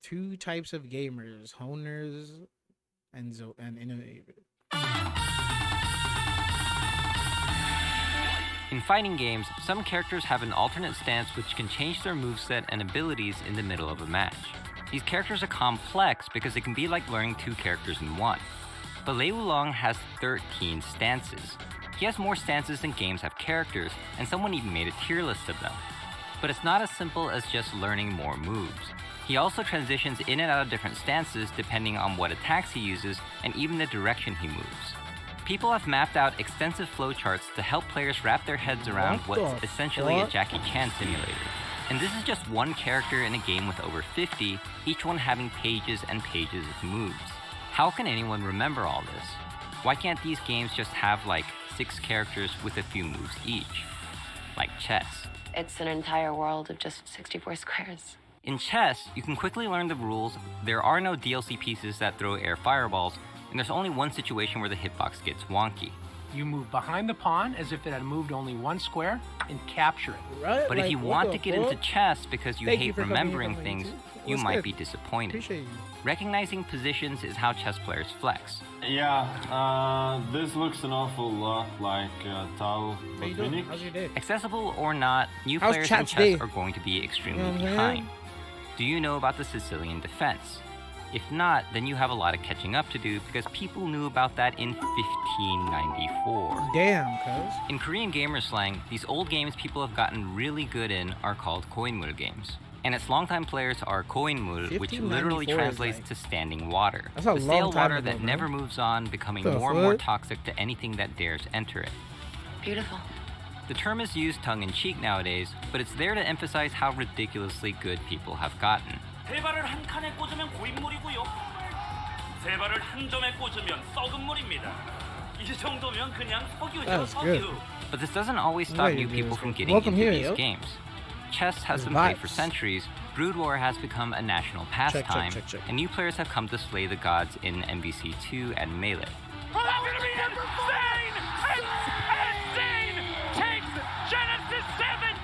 two types of gamers: honers and innovators. In fighting games, some characters have an alternate stance which can change their moveset and abilities in the middle of a match. These characters are complex because it can be like learning two characters in one. But Lei Wulong has 13 stances. He has more stances than games have characters, and someone even made a tier list of them. But it's not as simple as just learning more moves. He also transitions in and out of different stances depending on what attacks he uses and even the direction he moves. People have mapped out extensive flowcharts to help players wrap their heads around what's essentially a Jackie Chan simulator. And this is just one character in a game with over 50, each one having pages and pages of moves. How can anyone remember all this? Why can't these games just have like 6 characters with a few moves each? Like chess. It's an entire world of just 64 squares. In chess, you can quickly learn the rules, there are no DLC pieces that throw air fireballs, and there's only one situation where the hitbox gets wonky. You move behind the pawn as if it had moved only one square and capture it. Right? But if you want to get into chess because you Thank you hate for coming remembering here, things, Wayne. you What's might good? be disappointed. Appreciate you. Recognizing positions is how chess players flex. Yeah, this looks an awful lot like Tau How you doing? Botvinnik. How's your day? Accessible or not, new How's players in chat's chess day? are going to be extremely You know what I'm behind. saying? Do you know about the Sicilian defense? If not, then you have a lot of catching up to do because people knew about that in 1594. Damn, cuz. In Korean gamer slang, these old games people have gotten really good in are called koinmul games. And its longtime players are koinmul, which 1594 literally is translates like- to standing water. That's a The stale long time water ago, that bro. never moves on, becoming The more and more fuck? toxic to anything that dares enter it. Beautiful. The term is used tongue-in-cheek nowadays, but it's there to emphasize how ridiculously good people have gotten. 세 발을 한 칸에 꽂으면 고인물이고요. 세 발을 한 점에 꽂으면 썩은 물입니다. 이 정도면 그냥 석유죠, That's good. 석유. But this doesn't always stop Right, new it people is. from getting Welcome into here, these yo. games. Chess has There's been played for vibes. centuries, Brood War has become a national pastime, check. and new players have come to slay the gods in MVC2 and Melee. Well, I'm gonna be insane! Insane! Takes Genesis 7!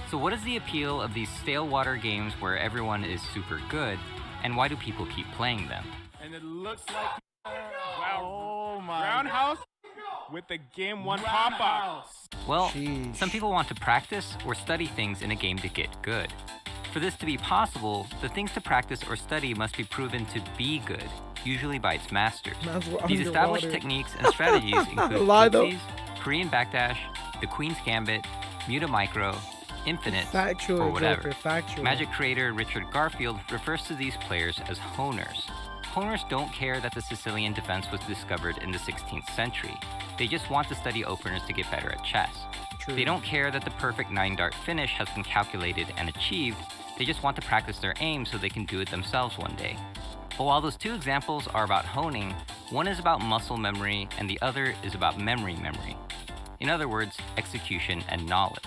So what is the appeal of these stale water games where everyone is super good, and why do people keep playing them? And it looks like wow, Roundhouse with the game 1 pop-up. Well, Sheesh. some people want to practice or study things in a game to get good. For this to be possible, the things to practice or study must be proven to be good, usually by its masters. That's what These established underwater. techniques and strategies include Lie, though. footsies, Korean backdash, the Queen's Gambit, Muta Micro, Infinite, Factual, or whatever. Joker, factual. Magic creator Richard Garfield refers to these players as honers. Honers don't care that the Sicilian defense was discovered in the 16th century. They just want to study openers to get better at chess. True. They don't care that the perfect 9-dart finish has been calculated and achieved. They just want to practice their aim so they can do it themselves one day. But while those two examples are about honing, one is about muscle memory and the other is about memory. In other words, execution and knowledge.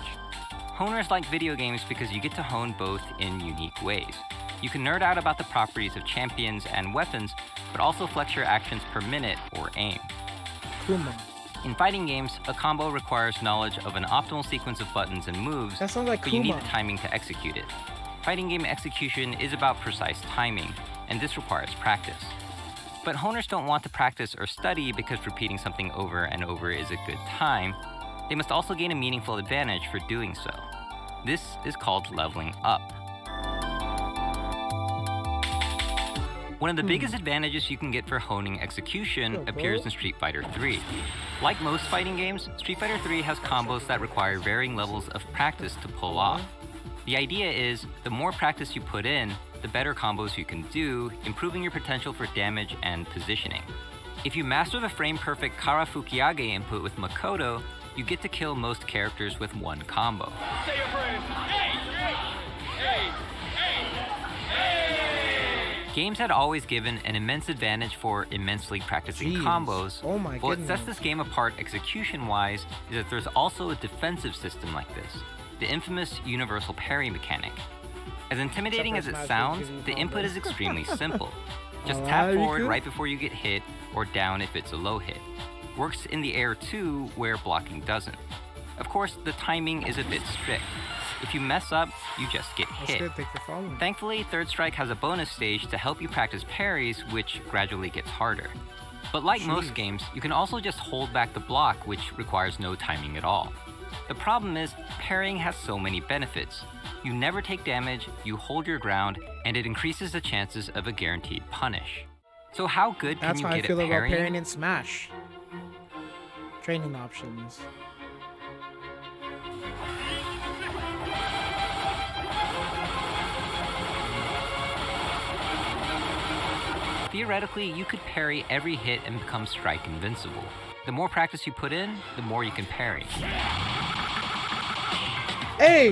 Honers like video games because you get to hone both in unique ways. You can nerd out about the properties of champions and weapons, but also flex your actions per minute or aim. Kuma. In fighting games, a combo requires knowledge of an optimal sequence of buttons and moves, That sounds like but you need Kuma. the timing to execute it. Fighting game execution is about precise timing, and this requires practice. But honers don't want to practice or study because repeating something over and over is a good time. They must also gain a meaningful advantage for doing so. This is called leveling up. One of the biggest advantages you can get for honing execution appears in Street Fighter 3. Like most fighting games, Street Fighter 3 has combos that require varying levels of practice to pull off. The idea is, the more practice you put in, the better combos you can do, improving your potential for damage and positioning. If you master the frame-perfect Kara Fukiage input with Makoto, you get to kill most characters with one combo. Say your prayers. Hey! Games had always given an immense advantage for immensely practicing Jeez. combos. Oh my What goodness. sets this game apart execution-wise is that there's also a defensive system like this, the infamous universal parry mechanic. As intimidating as Except it for Smash Bros. sounds, giving the input combos. is extremely simple. Just Oh, tap you forward could? right before you get hit, or down if it's a low hit. Works in the air too, where blocking doesn't. Of course, the timing is a bit strict. If you mess up, you just get That's hit. good. Thank you for following. Thankfully, Third Strike has a bonus stage to help you practice parries, which gradually gets harder. But like most games, you can also just hold back the block, which requires no timing at all. The problem is, parrying has so many benefits. You never take damage, you hold your ground, and it increases the chances of a guaranteed punish. So how good can That's you how I get feel at about parrying? parrying in Smash. Training options. Theoretically, you could parry every hit and become strike invincible. The more practice you put in, the more you can parry. Hey!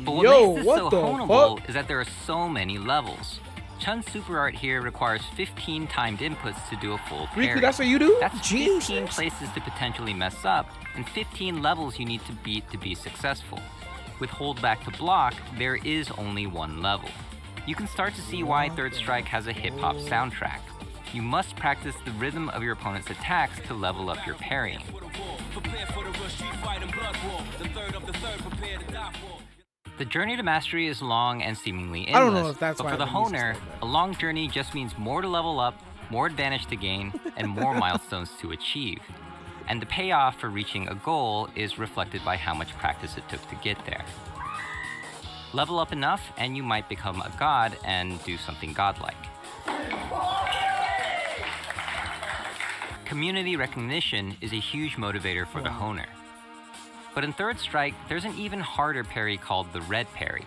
But what Yo, makes this what so the honeable fuck? is that there are so many levels. Chun's super art here requires 15 timed inputs to do a full parry. Riku, that's what you do? That's Jesus. 15 places to potentially mess up, and 15 levels you need to beat to be successful. With hold back to block, there is only one level. You can start to see why Third Strike has a hip-hop soundtrack. You must practice the rhythm of your opponent's attacks to level up your parrying. The journey to mastery is long and seemingly endless, I don't know if that's but why for the the music's honer, like that. a long journey just means more to level up, more advantage to gain, and more milestones to achieve. And the payoff for reaching a goal is reflected by how much practice it took to get there. Level up enough and you might become a god and do something godlike. Community recognition is a huge motivator for the honer. But in Third Strike, there's an even harder parry called the red parry.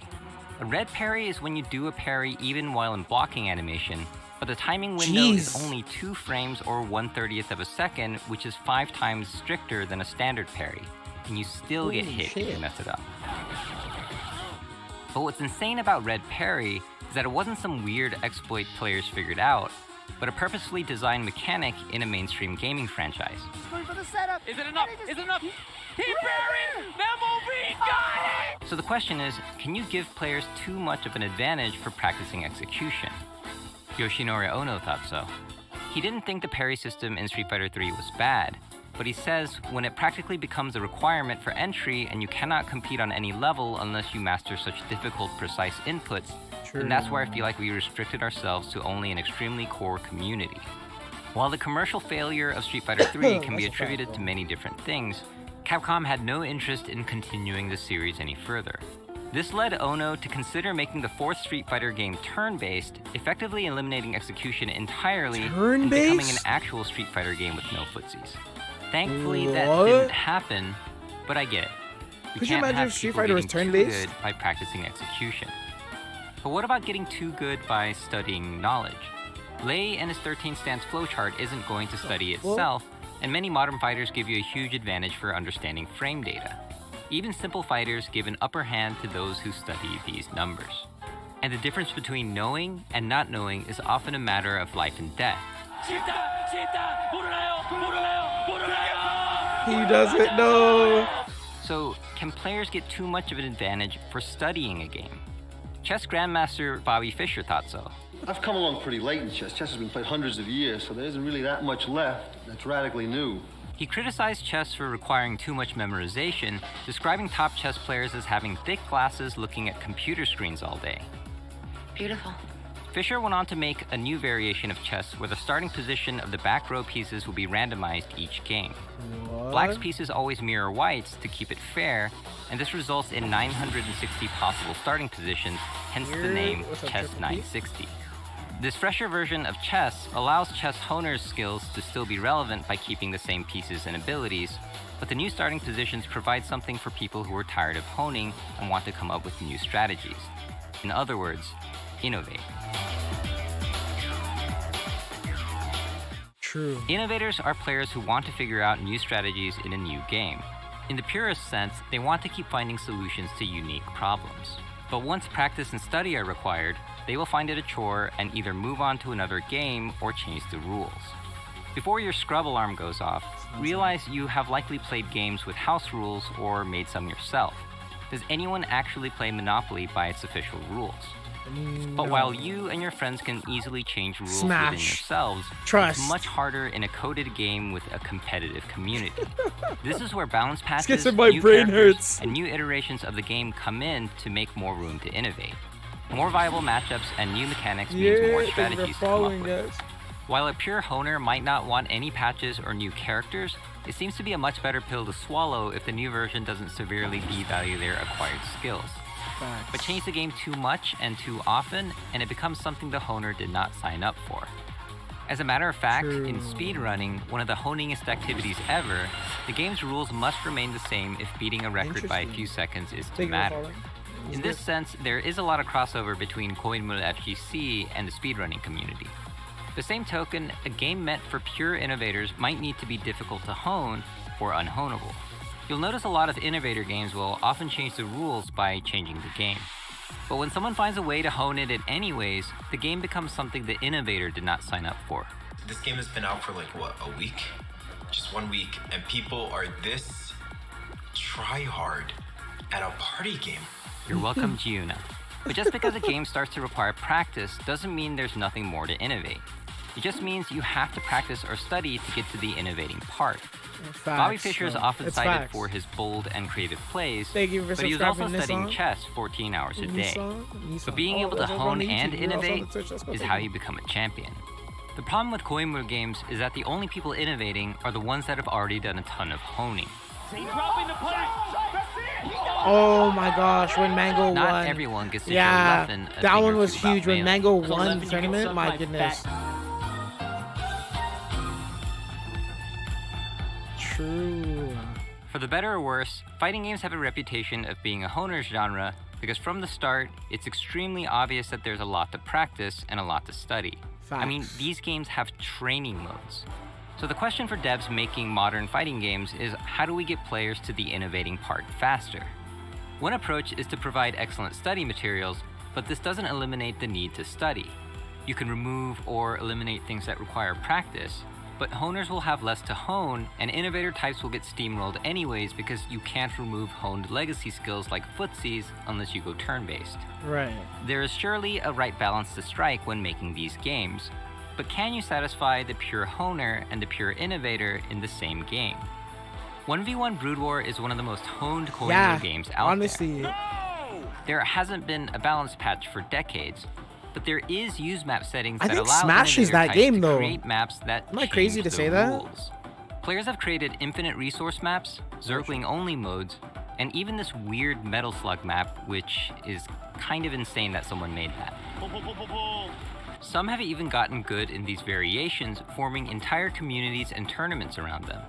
A red parry is when you do a parry even while in blocking animation, but the timing window is Jeez. only 2 frames or 1/30th of a second, which is 5 times stricter than a standard parry, and you still get Holy hit if you shit. mess it up. But what's insane about red parry is that it wasn't some weird exploit players figured out, but a purposefully designed mechanic in a mainstream gaming franchise. Is it enough? Is it enough? He parried! MOV! Got it! So the question is, can you give players too much of an advantage for practicing execution? Yoshinori Ono thought so. He didn't think the parry system in Street Fighter III was bad, but he says when it practically becomes a requirement for entry and you cannot compete on any level unless you master such difficult, precise inputs, then that's where I feel like we restricted ourselves to only an extremely core community. While the commercial failure of Street Fighter III can be That's a fact, attributed to many different things, Capcom had no interest in continuing the series any further. This led Ono to consider making the fourth Street Fighter game turn-based, effectively eliminating execution entirely and becoming an Turn-based? actual Street Fighter game with no footsies. Thankfully, that What? didn't happen, but I get it. We Could you can't imagine have if Street people Fighter was getting too turn-based? good by practicing execution. But what about getting too good by studying knowledge? Lei and his 13 stance flowchart isn't going to study itself, and many modern fighters give you a huge advantage for understanding frame data. Even simple fighters give an upper hand to those who study these numbers. And the difference between knowing and not knowing is often a matter of life and death. He doesn't know. So, can players get too much of an advantage for studying a game? Chess Grandmaster Bobby Fischer thought so. I've come along pretty late in chess. Chess has been played hundreds of years, so there isn't really that much left that's radically new. He criticized chess for requiring too much memorization, describing top chess players as having thick glasses looking at computer screens all day. Beautiful. Fischer went on to make a new variation of chess where the starting position of the back row pieces will be randomized each game. Black's pieces always mirror white's to keep it fair, and this results in 960 possible starting positions, hence the name What's up, Chess Triple P? 960. This fresher version of chess allows chess honers' skills to still be relevant by keeping the same pieces and abilities, but the new starting positions provide something for people who are tired of honing and want to come up with new strategies. In other words, innovate. True. Innovators are players who want to figure out new strategies in a new game. In the purest sense, they want to keep finding solutions to unique problems. But once practice and study are required, they will find it a chore and either move on to another game or change the rules. Before your scrub alarm goes off, realize you have likely played games with house rules or made some yourself. Does anyone actually play Monopoly by its official rules? But while you and your friends can easily change rules within yourselves, it's much harder in a coded game with a competitive community. This is where balance patches, new characters, and new iterations of the game come in to make more room to innovate. More viable matchups and new mechanics means more strategies to come up with. While a pure honer might not want any patches or new characters, it seems to be a much better pill to swallow if the new version doesn't severely devalue their acquired skills. But change the game too much and too often, and it becomes something the honer did not sign up for. As a matter of fact, in speedrunning, one of the honingest activities ever, the game's rules must remain the same if beating a record by a few seconds is to matter. In this sense, there is a lot of crossover between Koinmul FGC and the speedrunning community. The same token, a game meant for pure innovators might need to be difficult to hone or unhonable. You'll notice a lot of innovator games will often change the rules by changing the game. But when someone finds a way to hone it in any ways, the game becomes something the innovator did not sign up for. This game has been out for like, what, a week? Just 1 week, and people are this try-hard at a party game. You're welcome, Giuna. But just because a game starts to require practice doesn't mean there's nothing more to innovate. It just means you have to practice or study to get to the innovating part. Bobby Fischer is often cited for his bold and creative plays, but he was also studying chess 14 hours a day. But being able to hone and innovate is how you become a champion. The problem with Koinmul games is that the only people innovating are the ones that have already done a ton of honing. Oh my gosh, when Mango won. Not everyone gets to show Leffen a that one was thing or two huge. When about Mango Mango. won the tournament, my goodness. True. For the better or worse, fighting games have a reputation of being a honer's genre because from the start, it's extremely obvious that there's a lot to practice and a lot to study. I mean, these games have training modes. So the question for devs making modern fighting games is, how do we get players to the innovating part faster? One approach is to provide excellent study materials, but this doesn't eliminate the need to study. You can remove or eliminate things that require practice, but honers will have less to hone, and innovator types will get steamrolled anyways because you can't remove honed legacy skills like footsies unless you go turn-based. Right. There is surely a right balance to strike when making these games, but can you satisfy the pure honer and the pure innovator in the same game? 1v1 Brood War is one of the most honed Koinmul games out there. There hasn't been a balance patch for decades, but there is use map settings that allow Smash is that game, though. create maps that Am I crazy to say that? rules. Players have created infinite resource maps, Zergling-only modes, and even this weird Metal Slug map, which is kind of insane that someone made that. Some have even gotten good in these variations, forming entire communities and tournaments around them.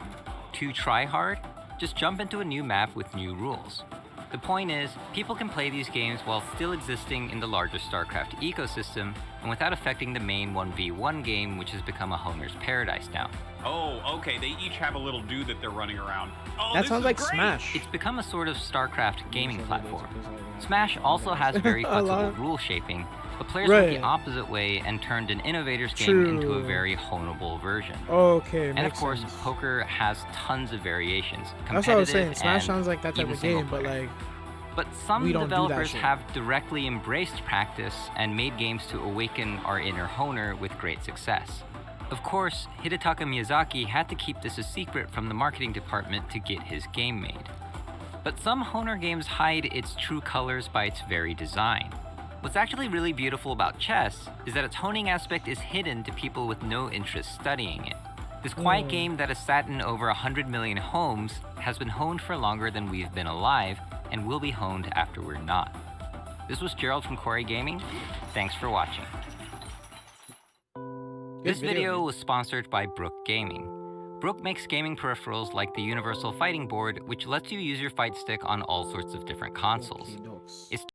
To try hard, just jump into a new map with new rules. The point is, people can play these games while still existing in the larger StarCraft ecosystem and without affecting the main 1v1 game, which has become a honer's paradise now. Oh, okay, they each have a little dude that they're running around. Oh, that sounds like great. Smash. It's become a sort of StarCraft gaming platform. Smash also has very flexible rule shaping, but players went the opposite way and turned an innovator's game into a very honeable version. Okay, and of course, poker has tons of variations. That's what I was saying. Smash sounds like that type of game, but like... But some developers have directly embraced practice and made games to awaken our inner honer with great success. Of course, Hidetaka Miyazaki had to keep this a secret from the marketing department to get his game made. But some honer games hide its true colors by its very design. What's actually really beautiful about chess is that its honing aspect is hidden to people with no interest studying it. This quiet game that has sat in over 100 million homes has been honed for longer than we've been alive and will be honed after we're not. This was Gerald from Quarry Gaming. Thanks for watching. This video was sponsored by Brook Gaming. Brook makes gaming peripherals like the Universal Fighting Board, which lets you use your fight stick on all sorts of different consoles. It's